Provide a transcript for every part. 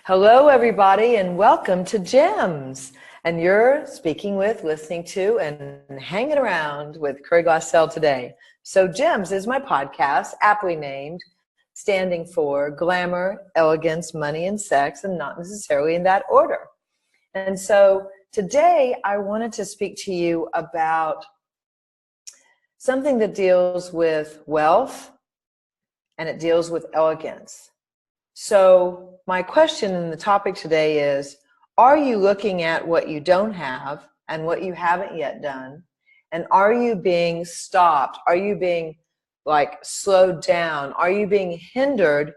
Hello, everybody, and welcome to Gems. And you're speaking with, listening to, and hanging around with Glassell today. So Gems is my podcast, aptly named, standing for glamour, elegance, money, and sex, and not necessarily in that order. And so today I wanted to speak to you about something that deals with wealth and it deals with elegance. So my question and the topic today is, are you looking at what you don't have and what you haven't yet done? And are you being stopped? Are you being slowed down? Are you being hindered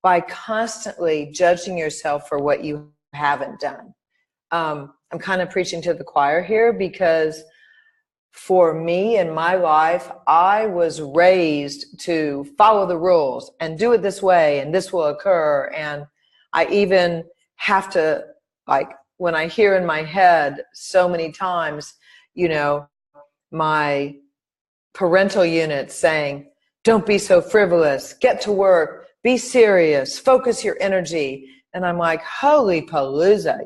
by constantly judging yourself for what you haven't done? I'm kind of preaching to the choir here because for me in my life, I was raised to follow the rules and do it this way and this will occur. And I even have to, when I hear in my head so many times, my parental unit saying, don't be so frivolous, get to work, be serious, focus your energy. And I'm like, holy palooza,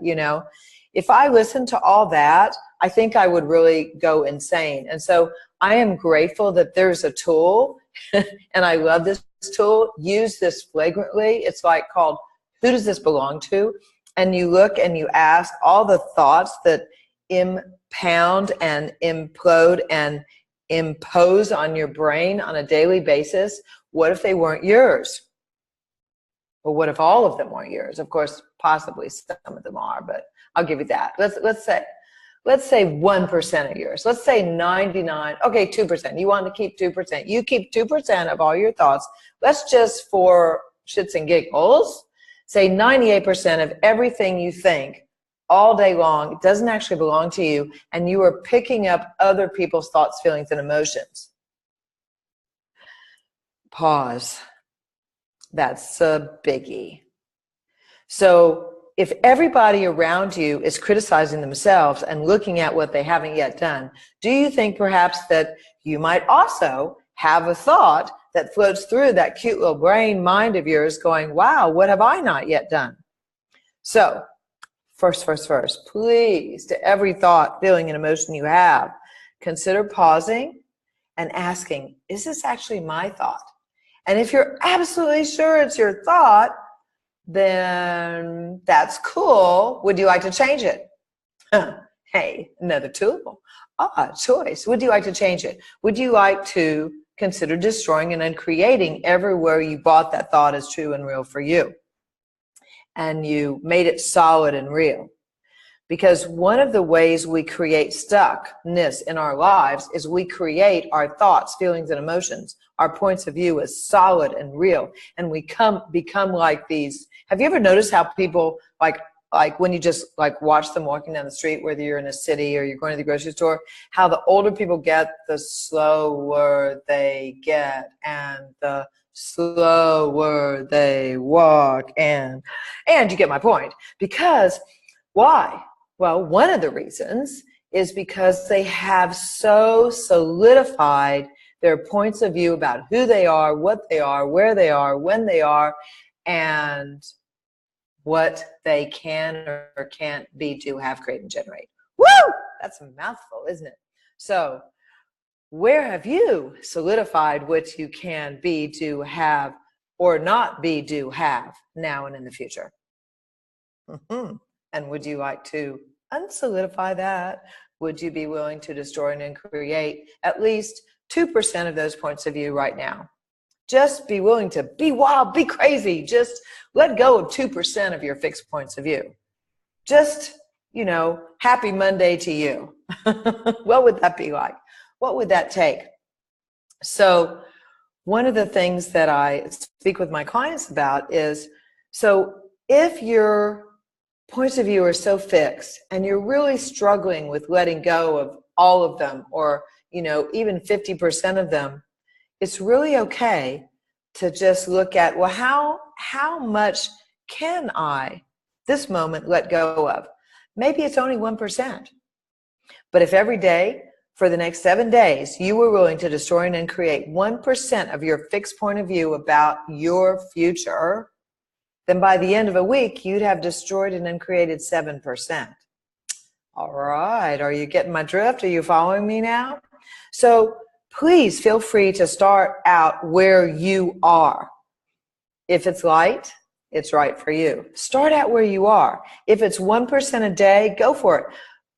if I listened to all that, I think I would really go insane. And so I am grateful that there's a tool, and I love this tool. Use this flagrantly. It's called, who does this belong to? And you look and you ask all the thoughts that impound and implode and impose on your brain on a daily basis. What if they weren't yours? Well, what if all of them weren't yours? Of course, possibly some of them are, but I'll give you that. Let's say 1% of yours. Let's say 99. Okay, 2%. You want to keep 2%. You keep 2% of all your thoughts. Let's just, for shits and giggles, say 98% of everything you think all day long, it doesn't actually belong to you, and you are picking up other people's thoughts, feelings, and emotions. Pause. That's a biggie. So if everybody around you is criticizing themselves and looking at what they haven't yet done, do you think perhaps that you might also have a thought that floats through that cute little brain mind of yours going, wow, what have I not yet done? So first, please, to every thought, feeling, and emotion you have, consider pausing and asking, is this actually my thought? And if you're absolutely sure it's your thought, then that's cool. Would you like to change it? Hey, another tool. Choice. Would you like to change it? Would you like to consider destroying and uncreating everywhere you bought that thought as true and real for you? And you made it solid and real. Because one of the ways we create stuckness in our lives is we create our thoughts, feelings, and emotions, our points of view as solid and real. And we become like these. Have you ever noticed how people, like when you just watch them walking down the street, whether you're in a city or you're going to the grocery store, how the older people get, the slower they get, and the slower they walk. And you get my point. Because why? Well, one of the reasons is because they have so solidified their points of view about who they are, what they are, where they are, when they are, and what they can or can't be, do, have, create, and generate. Woo! That's a mouthful, isn't it? So where have you solidified what you can be, do, have, or not be, do, have now and in the future? And would you like to unsolidify that? Would you be willing to destroy and create at least 2% of those points of view right now? Just be willing to be wild, be crazy. Just let go of 2% of your fixed points of view. Just, happy Monday to you. What would that be like? What would that take? So one of the things that I speak with my clients about is, so if your points of view are so fixed and you're really struggling with letting go of all of them, or even 50% of them, it's really okay to just look at, well, how much can I this moment let go of? Maybe it's only 1%. But if every day for the next 7 days you were willing to destroy and uncreate 1% of your fixed point of view about your future, then by the end of a week, you'd have destroyed and then created 7%. All right, are you getting my drift? Are you following me now? So please feel free to start out where you are. If it's light, it's right for you. Start out where you are. If it's 1% a day, go for it.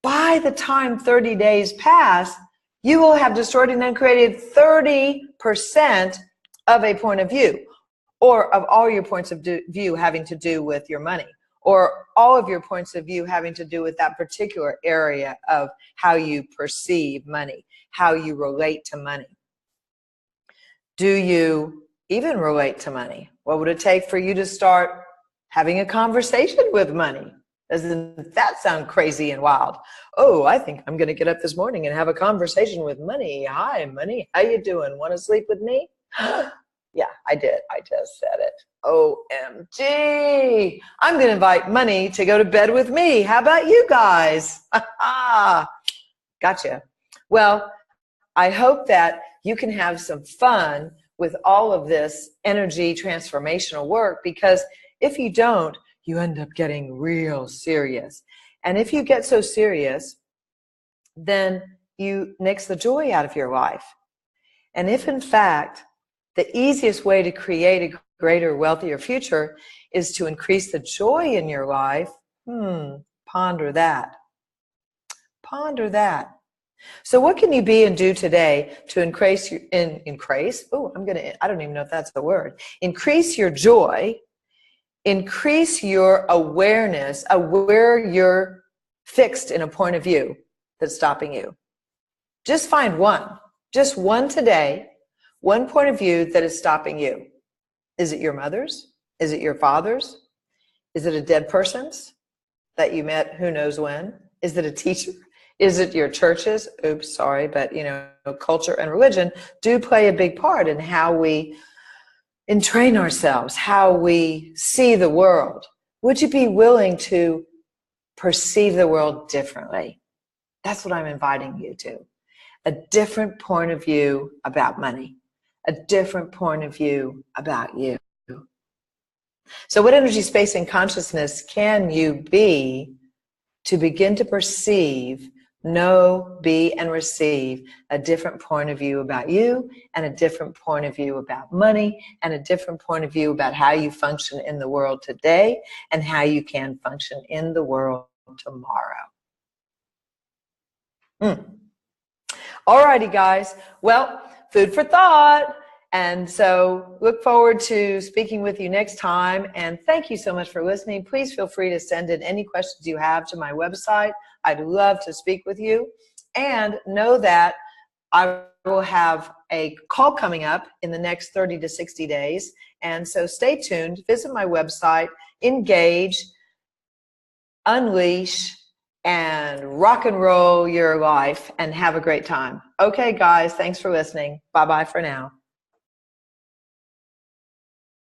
By the time 30 days pass, you will have destroyed and then created 30% of a point of view, or of all your points of view having to do with your money, or all of your points of view having to do with that particular area of how you perceive money, how you relate to money. Do you even relate to money? What would it take for you to start having a conversation with money? Doesn't that sound crazy and wild? Oh, I think I'm going to get up this morning and have a conversation with money. Hi, money. How you doing? Want to sleep with me? Yeah, I did. I just said it. OMG. I'm going to invite money to go to bed with me. How about you guys? Gotcha. Well, I hope that you can have some fun with all of this energy transformational work, because if you don't, you end up getting real serious. And if you get so serious, then you nix the joy out of your life. And if in fact, the easiest way to create a greater, wealthier future is to increase the joy in your life, ponder that. Ponder that. So what can you be and do today to increase your, I don't even know if that's the word. Increase your joy, increase your awareness of where you're fixed in a point of view that's stopping you. Just find one, just one today, one point of view that is stopping you. Is it your mother's? Is it your father's? Is it a dead person's that you met who knows when? Is it a teacher? Is it your churches? Oops, sorry, but culture and religion do play a big part in how we entrain ourselves, how we see the world. Would you be willing to perceive the world differently? That's what I'm inviting you to. A different point of view about money, a different point of view about you. So what energy, space, and consciousness can you be to begin to perceive, know, be, and receive a different point of view about you, and a different point of view about money, and a different point of view about how you function in the world today and how you can function in the world tomorrow? All righty, guys. Well, food for thought. And so look forward to speaking with you next time. And thank you so much for listening. Please feel free to send in any questions you have to my website. I'd love to speak with you. And know that I will have a call coming up in the next 30 to 60 days. And so stay tuned. Visit my website, engage, unleash, and rock and roll your life and have a great time. Okay, guys, thanks for listening. Bye-bye for now.